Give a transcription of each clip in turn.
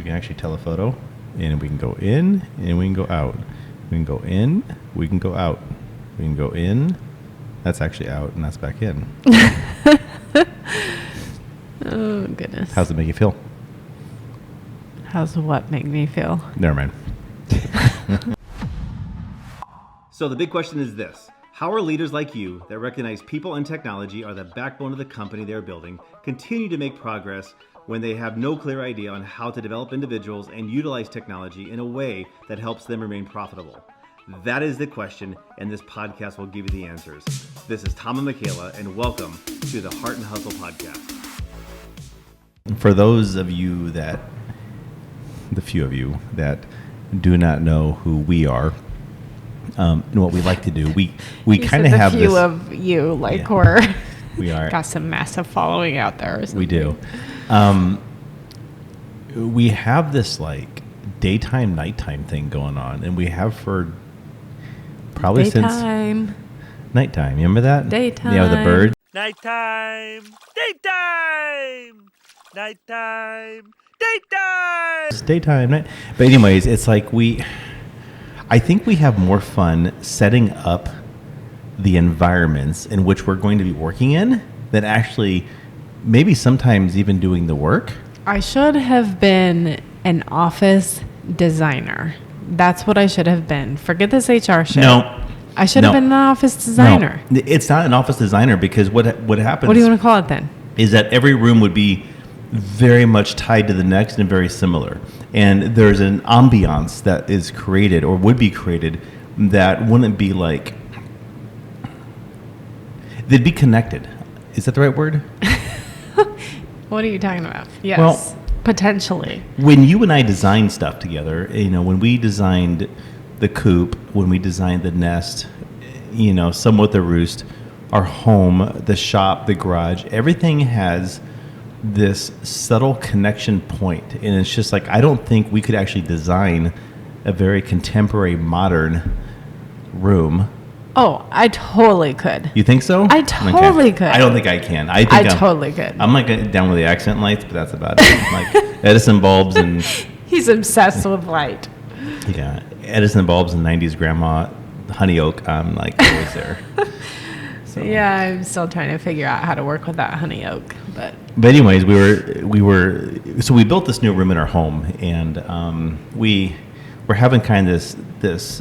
we can actually telephoto, and we can go in, and we can go out. We can go in, we can go out. We can go in. That's actually out, and that's back in. Oh, goodness. How's it make you feel? How's what make me feel? Never mind. So the big question is this. How are leaders like you that recognize people and technology are the backbone of the company they're building continue to make progress when they have no clear idea on how to develop individuals and utilize technology in a way that helps them remain profitable? That is the question, and this podcast will give you the answers. This is Tom and Michaela, and welcome to the Heart and Hustle Podcast. For those of you the few of you that do not know who we are, and what we like to do, we kind of have this. A few of you, like yeah, we are got some massive following out there. Or something. We do. We have this like daytime, nighttime thing going on, and we have for probably daytime. Since nighttime. You remember that? Daytime. Yeah, with the birds. Nighttime. Daytime. Nighttime. Daytime. It's daytime, night. But anyways, it's like I think we have more fun setting up the environments in which we're going to be working in than actually maybe sometimes even doing the work. I should have been an office designer. That's what I should have been. Forget this HR shit. No. I should have been an office designer. No, it's not an office designer because what happens... What do you want to call it then? Is that every room would be very much tied to the next and very similar. And there's an ambiance that is created or would be created that wouldn't be like... They'd be connected. Is that the right word? What are you talking about? Yes. Well, potentially. When you and I designed stuff together, when we designed the coop, when we designed the nest, somewhat the roost, our home, the shop, the garage, everything has this subtle connection point. And it's just like, I don't think we could actually design a very contemporary, modern room. Oh, I totally could. You think so? I totally could. I don't think I can. I totally could. I'm like down with the accent lights, but that's about it. Like Edison bulbs and... He's obsessed with light. Yeah, Edison bulbs and 90s grandma honey oak. I'm like always there. So. Yeah, I'm still trying to figure out how to work with that honey oak, but anyways, so we built this new room in our home, and we're having kind of this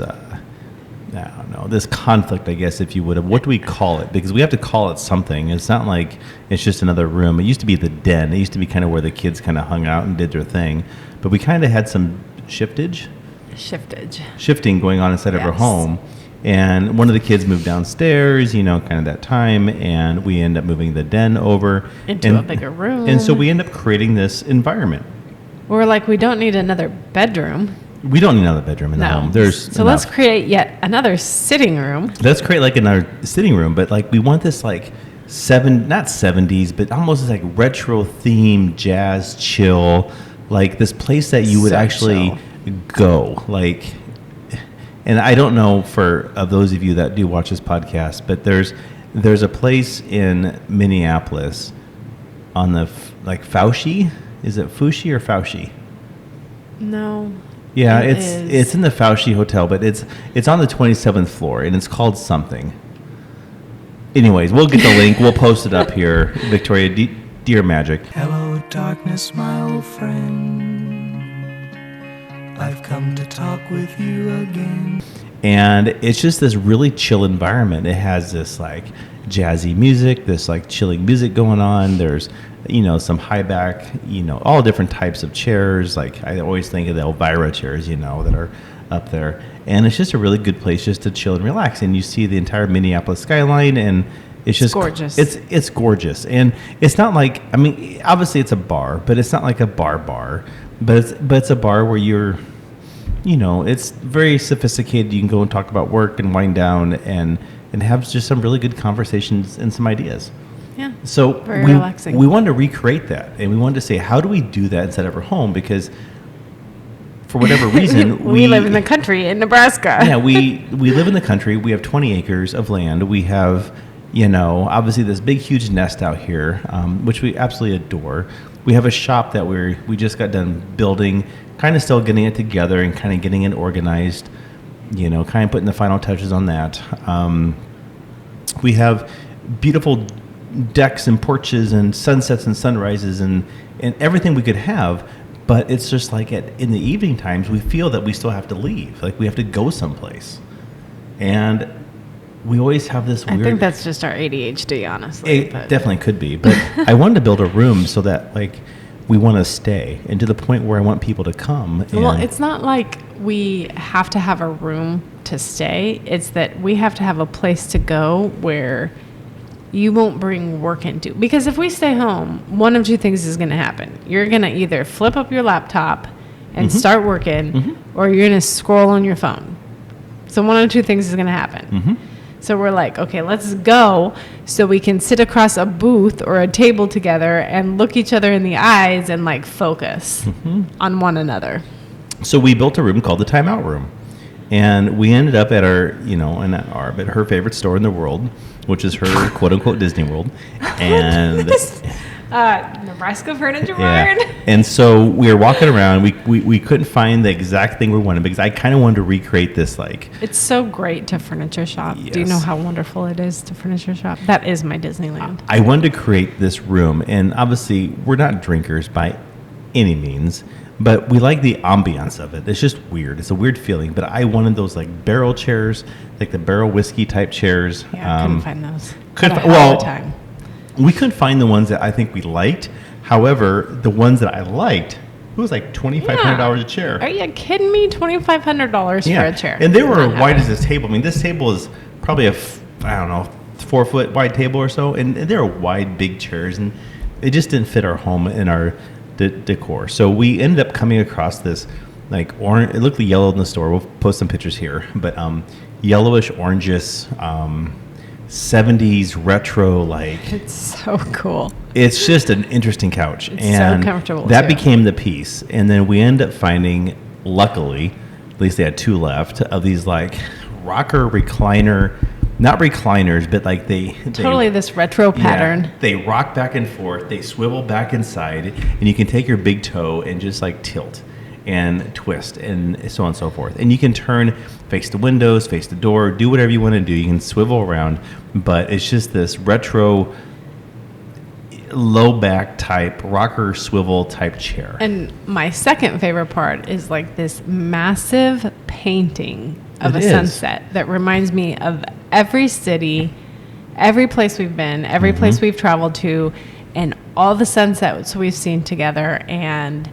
I don't know, this conflict, I guess, if you would, of what do we call it? Because we have to call it something. It's not like it's just another room. It used to be the den. It used to be kind of where the kids kind of hung out and did their thing, but we kind of had some shifting going on inside of our home. And one of the kids moved downstairs, kind of that time, and we end up moving the den over into a bigger room. And so we end up creating this environment. We're like, we don't need another bedroom. We don't need another bedroom in the home. So let's create yet another sitting room. Let's create like another sitting room, but like we want this like not 70s, but almost like retro theme, jazz, chill, like this place that you would actually go. Like, and I don't know of those of you that do watch this podcast, but there's a place in Minneapolis on the Fauci. Is it Fushi or Fauci? No. Yeah, it's in the Fauci Hotel, but it's on the 27th floor, and it's called something. Anyways, we'll get the link. We'll post it up here. Victoria, dear magic. Hello, darkness, my old friend. I've come to talk with you again. And it's just this really chill environment. It has this like jazzy music, this like chilling music going on. There's some high back, all different types of chairs. Like I always think of the Elvira chairs, that are up there. And it's just a really good place just to chill and relax. And you see the entire Minneapolis skyline, and it's just gorgeous. It's gorgeous. And it's not like, obviously it's a bar, but it's not like a bar, but it's a bar where you're, it's very sophisticated. You can go and talk about work and wind down and have just some really good conversations and some ideas. Yeah. So very relaxing. We wanted to recreate that, and we wanted to say, how do we do that instead of our home? Because for whatever reason, we live in the country in Nebraska. Yeah, we live in the country. We have 20 acres of land. We have, obviously this big, huge nest out here, which we absolutely adore. We have a shop that we just got done building, kind of still getting it together and kind of getting it organized, kind of putting the final touches on that. We have beautiful decks and porches and sunsets and sunrises and everything we could have, but it's just like in the evening times, we feel that we still have to leave, like we have to go someplace. And we always have this weird... I think that's just our ADHD, honestly. It definitely could be, but I wanted to build a room so that like we want to stay, and to the point where I want people to come. Well, it's not like we have to have a room to stay. It's that we have to have a place to go where you won't bring work into. Because if we stay home, one of two things is going to happen. You're going to either flip up your laptop and start working, or you're going to scroll on your phone. So one of two things is going to happen. So we're like, okay, let's go so we can sit across a booth or a table together and look each other in the eyes and like focus on one another. So we built a room called the Timeout Room. And we ended up at but her favorite store in the world, which is her quote unquote Disney World. And Nebraska Furniture Mart. And so we were walking around. We couldn't find the exact thing we wanted, because I kind of wanted to recreate this like... It's so great to furniture shop. Yes. Do you know how wonderful it is to furniture shop? That is my Disneyland. I wanted to create this room, and obviously we're not drinkers by any means, but we like the ambiance of it. It's just weird. It's a weird feeling, but I wanted those like barrel chairs, like the barrel whiskey type chairs. Yeah, I couldn't find those. Time. We couldn't find the ones that I think we liked. However, the ones that I liked, it was like $2,500 a chair. Are you kidding me? $2,500 for a chair. And they were wide as this table. I mean, this table is probably a 4-foot wide table or so, and they're wide, big chairs, and it just didn't fit our home and our decor. So we ended up coming across this like orange. It looked like yellow in the store. We'll post some pictures here, but yellowish, oranges. 70s retro, like it's so cool. It's just an interesting couch. It's and so comfortable that too. became the piece. And then we ended up finding, luckily, at least they had 2 left, of these like rocker recliner, not recliners, but like they this retro pattern. Yeah, they rock back and forth, they swivel back inside, and you can take your big toe and just like tilt and twist and so on and so forth. And you can turn, face the windows, face the door, do whatever you want to do. You can swivel around, but it's just this retro low back type rocker swivel type chair. And my second favorite part is like this massive painting of a sunset that reminds me of every city, every place we've been, every place we've traveled to, and all the sunsets we've seen together. And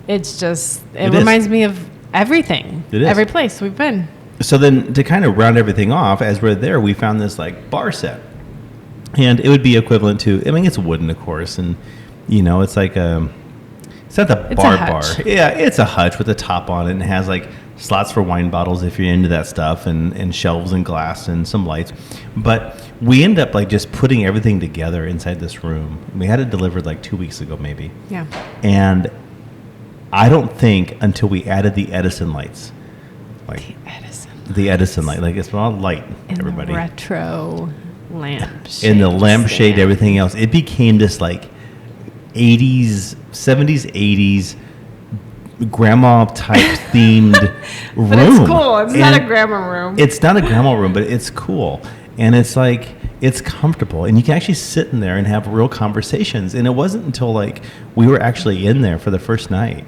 it's just, it reminds me of everything. It is. Every place we've been. So then to kind of round everything off, as we're there, we found this like bar set. And it would be equivalent to, I mean, it's wooden, of course. And, it's like it's not the bar. Yeah, it's a hutch with a top on it, and it has like slots for wine bottles if you're into that stuff, and shelves and glass and some lights. But we end up like just putting everything together inside this room. We had it delivered like 2 weeks ago, maybe. Yeah. And I don't think until we added the Edison lights, like the Edison light, like it's not light, and everybody. The retro lampshade. And the lampshade, everything else, it became this like 70s, 80s grandma type themed room. But it's cool. It's not a grandma room. It's not a grandma room, but it's cool. And it's like, it's comfortable, and you can actually sit in there and have real conversations. And it wasn't until like we were actually in there for the first night,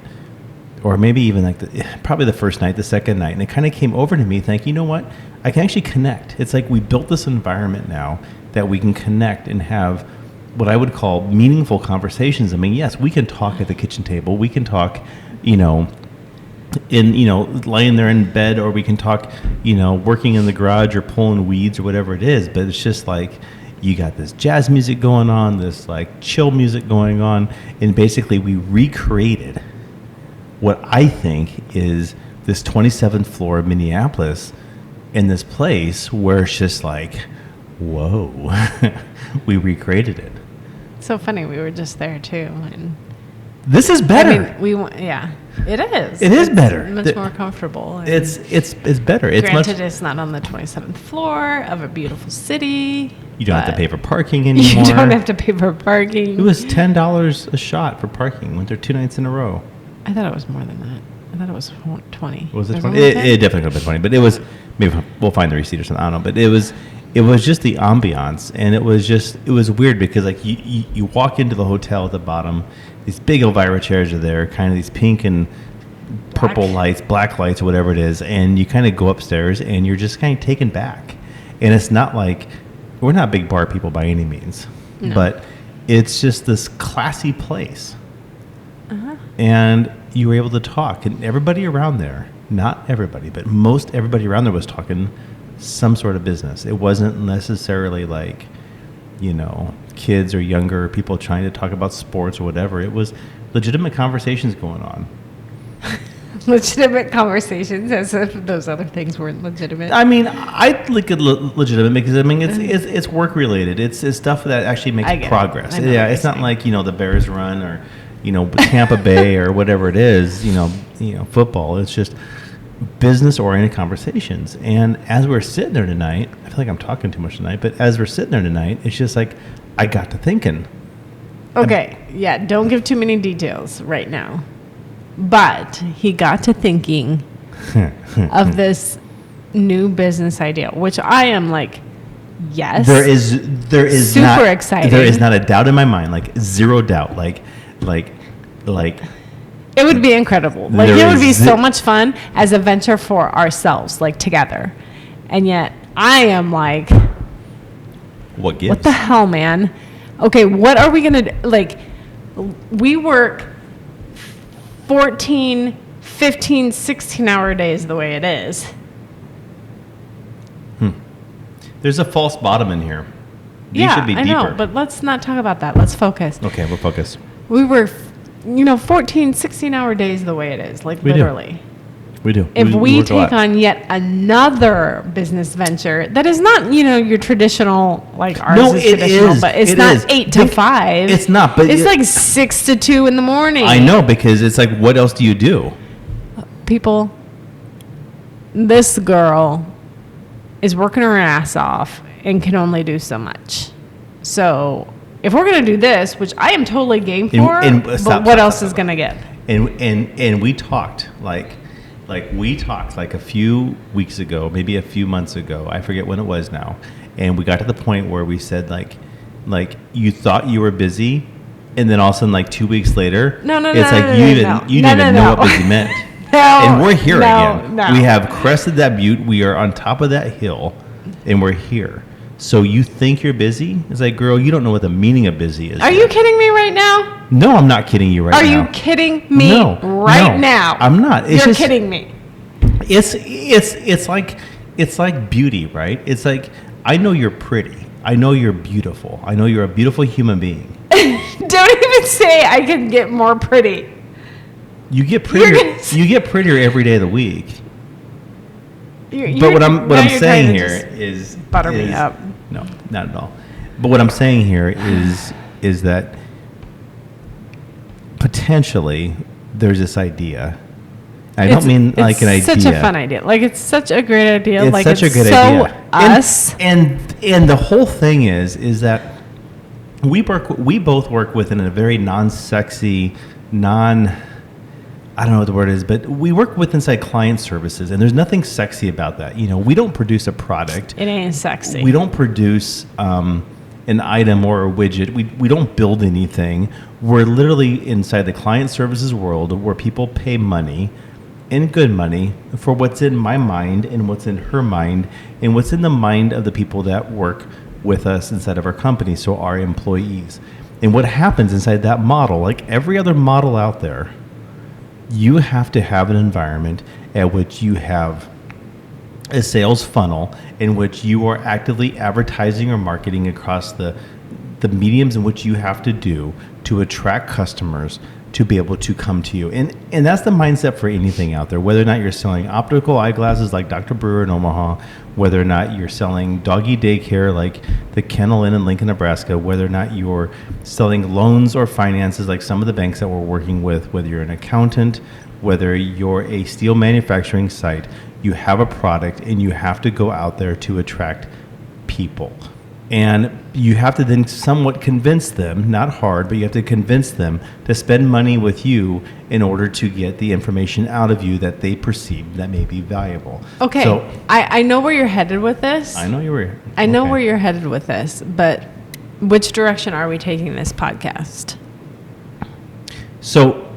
or maybe even like probably the first night, the second night, and it kind of came over to me thinking, you know what, I can actually connect. It's like we built this environment now that we can connect and have what I would call meaningful conversations. I mean, yes, we can talk at the kitchen table. We can talk, laying there in bed, or we can talk, working in the garage or pulling weeds or whatever it is. But it's just like you got this jazz music going on, this like chill music going on, and basically we recreated what I think is this 27th floor of Minneapolis in this place where it's just like, whoa, we recreated it. So funny, we were just there too, and this is better. I mean, it is. It is better. Much more comfortable. And it's better. It's granted, it's not on the 27th floor of a beautiful city. You don't have to But pay for parking anymore. You don't have to pay for parking. It was $10 a shot for parking. Went there 2 nights in a row. I thought it was more than that. I thought it was 20. Was it Or 20? something like that? It definitely could have been 20, but it was, maybe we'll find the receipt or something. I don't know. But it was just the ambiance. And it was weird because like you walk into the hotel at the bottom, these big Elvira chairs are there, kind of these pink and purple lights, black lights, whatever it is. And you kind of go upstairs and you're just kind of taken back. And it's not like, we're not big bar people by any means, but it's just this classy place. And you were able to talk, and everybody around there, not everybody, but most everybody around there was talking some sort of business. It wasn't necessarily like, kids or younger people trying to talk about sports or whatever. It was legitimate conversations going on. Legitimate conversations, as if those other things weren't legitimate. I mean, I look at legitimate because it's work related. It's stuff that actually makes I get it. progress. I know Yeah, what it's you're not like the Bears run or Tampa Bay or whatever it is. Football. It's just business oriented conversations. And as we're sitting there tonight, I feel like I'm talking too much tonight. But as we're sitting there tonight, it's just like I got to thinking. Okay, yeah, don't give too many details right now. But he got to thinking of this new business idea, which I am like, yes. There is super not, exciting. There is not a doubt in my mind, like zero doubt, like. It would be incredible. Like There it would be is so much fun as a venture for ourselves, like together. And yet I am like, What gives? what the hell, man? Okay, what are we gonna do? Like, we work 14, 15, 16-hour days the way it is. There's a false bottom in here. These Yeah, should be I deeper. know, but let's not talk about that. Let's focus. Okay, we'll focus. We work, 14, 16-hour days the way it is, like We do. literally. We do. If we work a lot. take on yet another business venture that is not, your traditional, like ours No, is it traditional, is. but it's It not is. 8 to Think- 5. It's not, but it's like 6 to 2 in the morning. I know, because it's like, what else do you do? People, this girl is working her ass off and can only do so much. So if we're going to do this, which I am totally game for, but stop, what stop, else stop, is going to give? And we talked like a few weeks ago, maybe a few months ago. I forget when it was now. And we got to the point where we said like you thought you were busy, and then all of a sudden, like 2 weeks later, No, it's like you didn't even know what busy meant. No, And we're here again. no. We have crested that butte. We are on top of that hill, and we're here. So you think you're busy? It's like, girl, you don't know what the meaning of busy is. Are you kidding me right now? No, I'm not kidding you right Are now. you kidding me No, right no, now? I'm not. It's You're just- kidding me. It's like beauty, right? It's like, I know you're pretty. I know you're beautiful. I know you're a beautiful human being. Don't even say I can get more pretty. You get You're prettier. gonna You get prettier every day of the week. But what I'm now you're saying trying to here just is butter me is- up. No, not at all. But what I'm saying here is that potentially there's this idea. I don't mean like an idea. It's such a fun idea. Like it's such a great idea. It's like such it's a good so idea. us. And the whole thing is that we both work within a very non-sexy, I don't know what the word is, but we work with inside client services, and there's nothing sexy about that. We don't produce a product. It ain't sexy. We don't produce an item or a widget. We don't build anything. We're literally inside the client services world where people pay money, and good money, for what's in my mind and what's in her mind and what's in the mind of the people that work with us inside of our company, so our employees. And what happens inside that model, like every other model out there, you have to have an environment at which you have a sales funnel in which you are actively advertising or marketing across the mediums in which you have to do to attract customers to be able to come to you. And that's the mindset for anything out there, whether or not you're selling optical eyeglasses like Dr. Brewer in Omaha, whether or not you're selling doggy daycare like the Kennel Inn in Lincoln, Nebraska, whether or not you're selling loans or finances like some of the banks that we're working with, whether you're an accountant, whether you're a steel manufacturing site, you have a product and you have to go out there to attract people. And you have to then somewhat convince them, not hard, but you have to convince them to spend money with you in order to get the information out of you that they perceive that may be valuable. Okay, So I know where you're headed with this. I know you were. I know okay. where you're headed with this, but which direction are we taking this podcast? So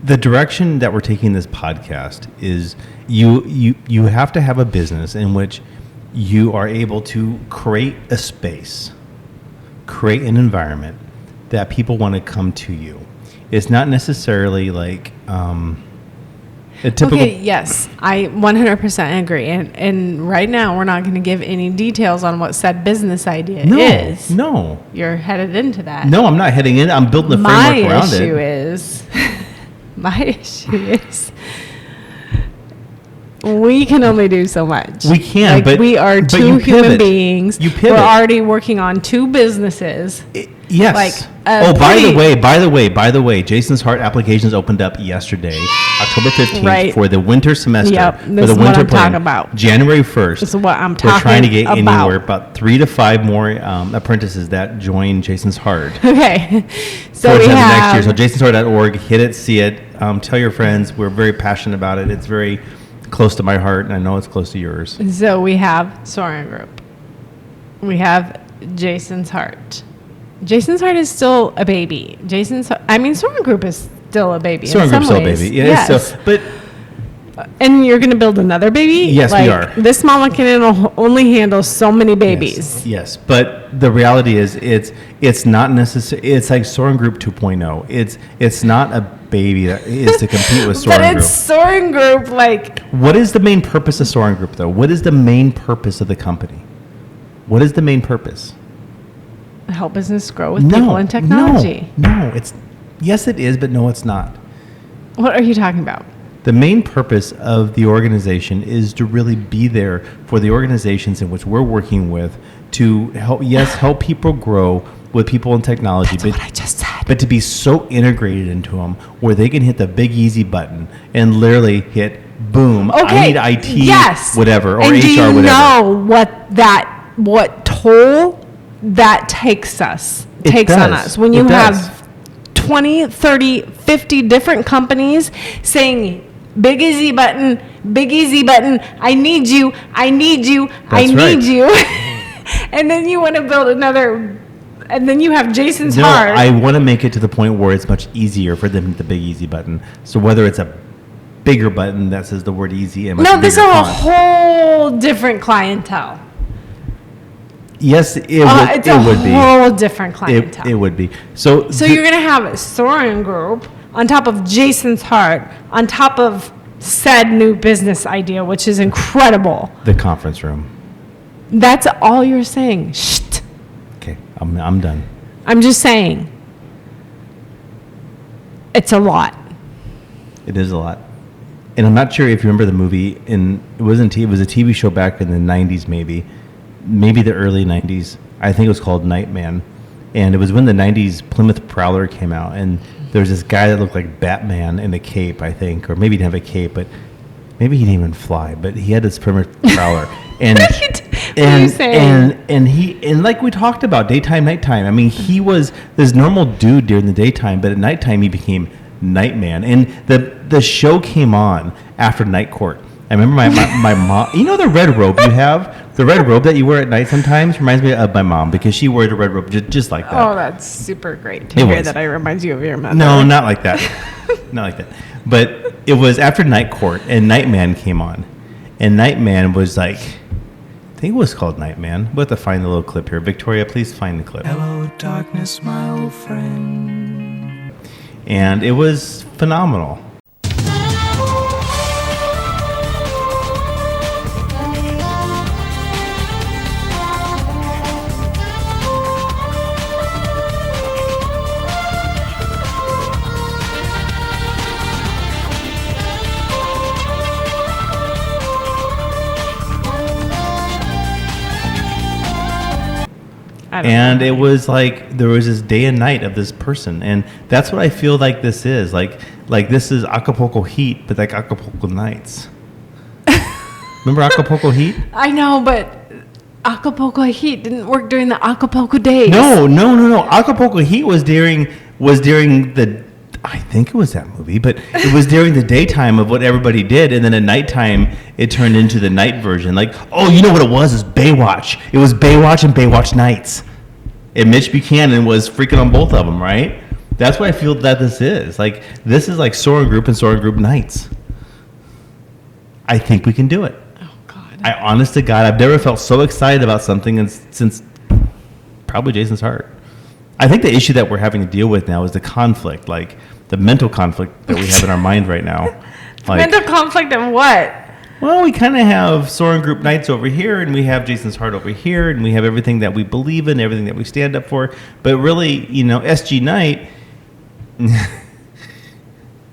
the direction that we're taking this podcast is you have to have a business in which you are able to create a space, create an environment that people want to come to you. It's not necessarily like a typical. Okay, yes, I 100% agree. And right now, we're not going to give any details on what said business idea is. No, You're headed into that. no, I'm not heading in. I'm building a framework around it. My issue is we can only do so much. We can, like, but we are but two you human pivot. beings. You pivot. We're already working on two businesses. Yes. Like, by the way, Jason's Heart applications opened up yesterday, October 15th, Right. for the winter semester. Yep, for this the is what winter I'm plan. talking about. January 1st. This is what I'm We're talking trying to get about. anywhere about 3 to 5 more apprentices that join Jason's Heart. Okay, so towards we the next year. have So jasonsheart.org, hit it, see it, tell your friends. We're very passionate about it. It's very close to my heart, and I know it's close to yours. So we have Soaring Group. We have Jason's Heart. Jason's Heart is still a baby. Soaring Group is still a baby. Soaring in some Group's still a ways. baby. Yeah, Yes. it's still, but And you're going to build another baby? Yes, we are. This mama can only handle so many babies. Yes, but the reality is it's not necessary. It's like Soaring Group 2.0. It's not a baby that is to compete with Soaring But Group. it's Soaring Group, like, What is the main purpose of Soaring Group, though? What is the main purpose of the company? What is the main purpose? help business grow with people and technology. No, it's yes, it is, but no, it's not. What are you talking about? The main purpose of the organization is to really be there for the organizations in which we're working with to help people grow with people and technology. That's what I just said. But to be so integrated into them where they can hit the big easy button and literally hit boom, Okay, I need IT, yes. whatever, or and HR, do you whatever. know what toll that takes on does. us when It you does. have 20, 30, 50 different companies saying big easy button, I need you, I need That's right. you. And then you want to build another, and then you have Jason's No, Heart. I want to make it to the point where it's much easier for them to hit the big easy button. So whether it's a bigger button that says the word easy and much No, this is bigger a font. whole different clientele. Yes, it It's a would be. whole different clientele. It would be. So You're going to have a Soaring Group on top of Jason's Heart, on top of said new business idea, which is incredible. the conference room. That's all you're saying. Shh. Okay, I'm done. I'm just saying. It's a lot. It is a lot. And I'm not sure if you remember the movie. It was a TV show back in the 90s, maybe the early 90s. I think it was called Nightman. And it was when the 90s Plymouth Prowler came out. And there was this guy that looked like Batman in a cape, I think. Or maybe he didn't have a cape, but maybe he didn't even fly. But he had this Plymouth Prowler. And What are you saying? and like we talked about, daytime, nighttime. I mean, he was this normal dude during the daytime, but at nighttime he became Nightman. And the show came on after Night Court. I remember my mom. You know the red robe you have, the red robe that you wear at night sometimes reminds me of my mom because she wore the red robe just like that. Oh, that's super great to It hear was. that. I reminds you of your mother. No, not like that. Not like that. But it was after Night Court and Nightman came on, and Nightman was like, I think it was called Nightman. We'll have to find the little clip here. Victoria, please find the clip. Hello, darkness, my old friend. And it was phenomenal. And it was like there was this day and night of this person, and that's what I feel like this is. Like this is Acapulco Heat, but like Acapulco Nights. Remember Acapulco Heat? I know, but Acapulco Heat didn't work during the Acapulco days. No. Acapulco Heat was during the, I think it was that movie, but it was during the daytime of what everybody did, and then at nighttime it turned into the night version. Like, oh, you know what it was? It was Baywatch. It was Baywatch and Baywatch Nights. And Mitch Buchanan was freaking on both of them, right? That's what I feel that this is. Like, this is like Soaring Group and Soaring Group Nights. I think we can do it. Oh, God. I honest to God, I've never felt so excited about something since probably Jason's Heart. I think the issue that we're having to deal with now is the conflict, like the mental conflict that we have in our mind right now. Like, Mental conflict of what? well, we kind of have Soaring Group Nights over here, and we have Jason's Heart over here, and we have everything that we believe in, everything that we stand up for. But really, SG Night,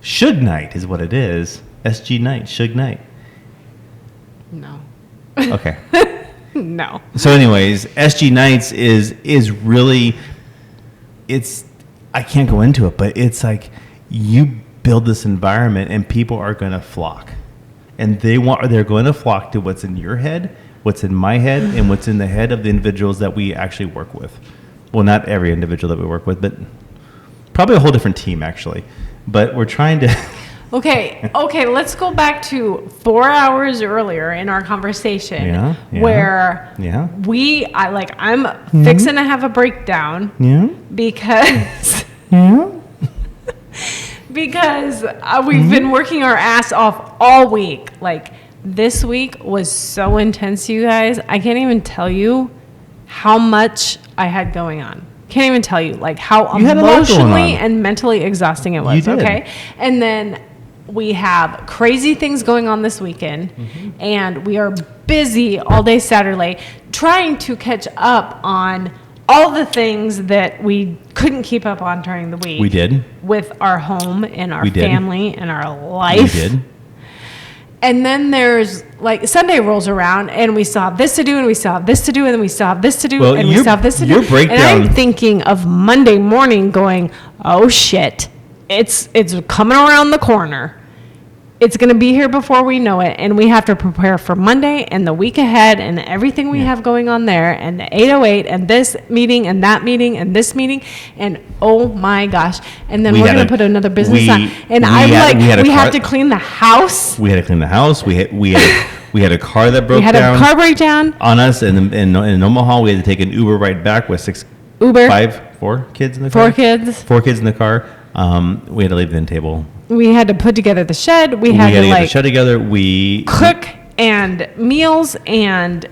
Suge Knight is what it is. SG Night, Suge Knight. No. Okay. No. So anyways, SG Nights is really, I can't go into it, but it's like you build this environment and people are going to flock. And they're going to flock to what's in your head, what's in my head, and what's in the head of the individuals that we actually work with. Well, not every individual that we work with, but probably a whole different team actually. But we're trying to Okay, let's go back to 4 hours earlier in our conversation Yeah. where I'm fixing to have a breakdown because because we've been working our ass off all week. Like, this week was so intense, you guys. I can't even tell you how much I had going on. Can't even tell you, like, how You had a lot going emotionally on. and mentally exhausting it was. You did. Okay, and then we have crazy things going on this weekend, and we are busy all day Saturday trying to catch up on all the things that we couldn't keep up on during the week. We did. With our home and our We did. family and our We life. did. And then there's, like, Sunday rolls around and we still have this to do and we still have this to do and then we still have this to do Well, and we your- still have this to do. your breakdown- And I'm thinking of Monday morning going, oh shit, it's coming around the corner. It's going to be here before we know it, and we have to prepare for Monday and the week ahead and everything we have going on there, and the 808 and this meeting and that meeting and this meeting, and oh my gosh. And then We we're had going to a- put another business we- on. And we I'm had- like, we had a we have car- to clean the house. We had to clean the house. We had a car that broke We had down a car breakdown. on us, and in Omaha, we had to take an Uber ride back with Uber. 4 kids in the car. 4 kids. 4 kids in the car. We had to leave the end table. We had to put together the shed. We We had had to to get the like shed together. We cook and meals and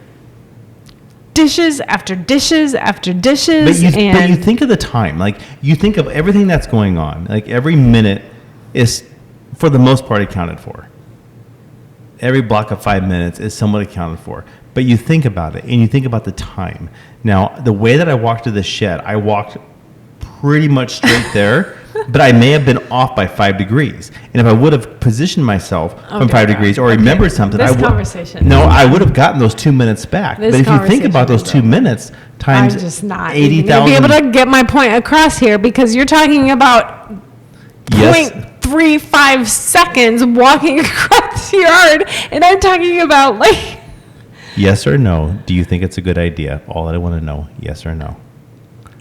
dishes after dishes after dishes. But you and think of the time, like you think of everything that's going on. Like every minute is, for the most part, accounted for. Every block of 5 minutes is somewhat accounted for. But you think about it, and you think about the time. Now, the way that I walked to the shed, I walked pretty much straight there, but I may have been off by 5 degrees. And if I would have positioned myself from Okay, 5 degrees or remembered something, This I would. conversation. No, I would have gotten those 2 minutes back. This But if you think about those conversation 2 is minutes I'm times just not even gonna 80,000. be able to get my point across here because you're talking about Yes. 0.35 seconds walking across the yard, and I'm talking about like. Yes or no? Do you think it's a good idea? All that I want to know. Yes or no?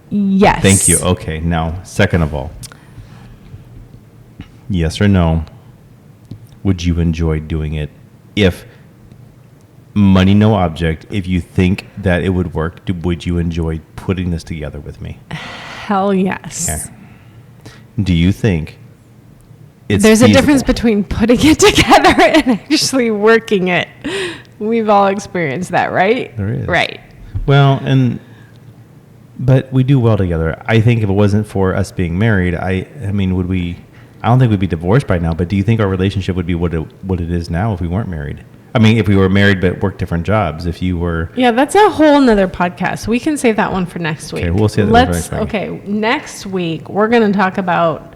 Yes. Thank you. Okay. Now, second of all, yes or no? Would you enjoy doing it if money no object? If you think that it would work, would you enjoy putting this together with me? Hell yes. Okay. Do you think it's There's a feasible? difference between putting it together and actually working it. We've all experienced that, right? There is. Right. Well, but we do well together. I think if it wasn't for us being married, I mean, would we? I don't think we'd be divorced by now. But do you think our relationship would be what it is now if we weren't married? I mean, if we were married but worked different jobs. If you were, Yeah, that's a whole nother podcast. We can save that one for next week. Okay, we'll save that one for next week. Okay, next week we're going to talk about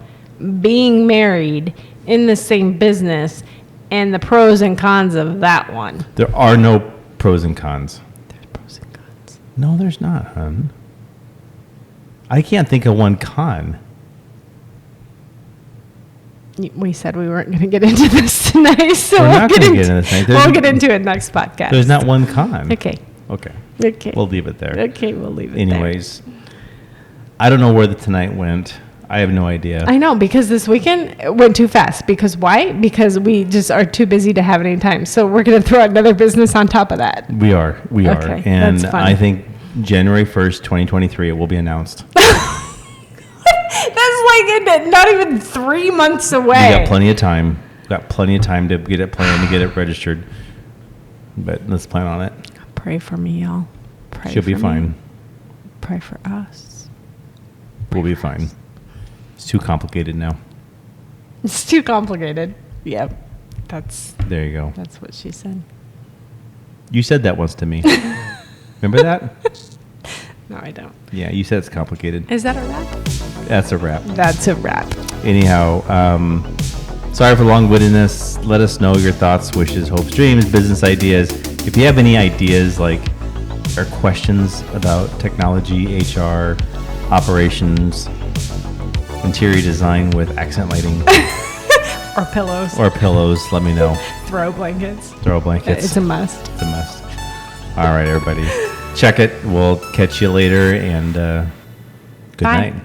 being married in the same business and the pros and cons of that one. there are no pros and cons. There's pros and cons. No, there's not, hon. I can't think of one con. We said we weren't going to get into this tonight, so We're we'll not get gonna into get into this tonight. We'll get into it next podcast. There's not one con. Okay. Okay. Okay. We'll leave it there. Okay, we'll leave it Anyways, I don't know where the tonight went. I have no idea. there. I know, because this weekend it went too fast. Because why? Because we just are too busy to have any time. So we're going to throw another business on top of that. We are. Okay, And that's fun. I think January 1st, 2023, it will be announced. That's like not even 3 months away. We got plenty of time. Got plenty of time to get it planned, to get it registered. But let's plan on it. Pray for me, y'all. Pray She'll be for me. fine. Pray for us. We'll be fine. It's too complicated now. It's too complicated. Yep. That's There you go. what she said. You said that once to me. Remember that? No, I don't. Yeah, you said it's complicated. Is that a wrap? That's a wrap. That's a wrap. Anyhow, sorry for long-windedness. Let us know your thoughts, wishes, hopes, dreams, business ideas. If you have any ideas or questions about technology, HR, operations, interior design with accent lighting, Or pillows. or pillows, let me know. Throw blankets. Throw blankets. It's a must. It's a must. All right, everybody. Check it. We'll catch you later, and good Bye. night.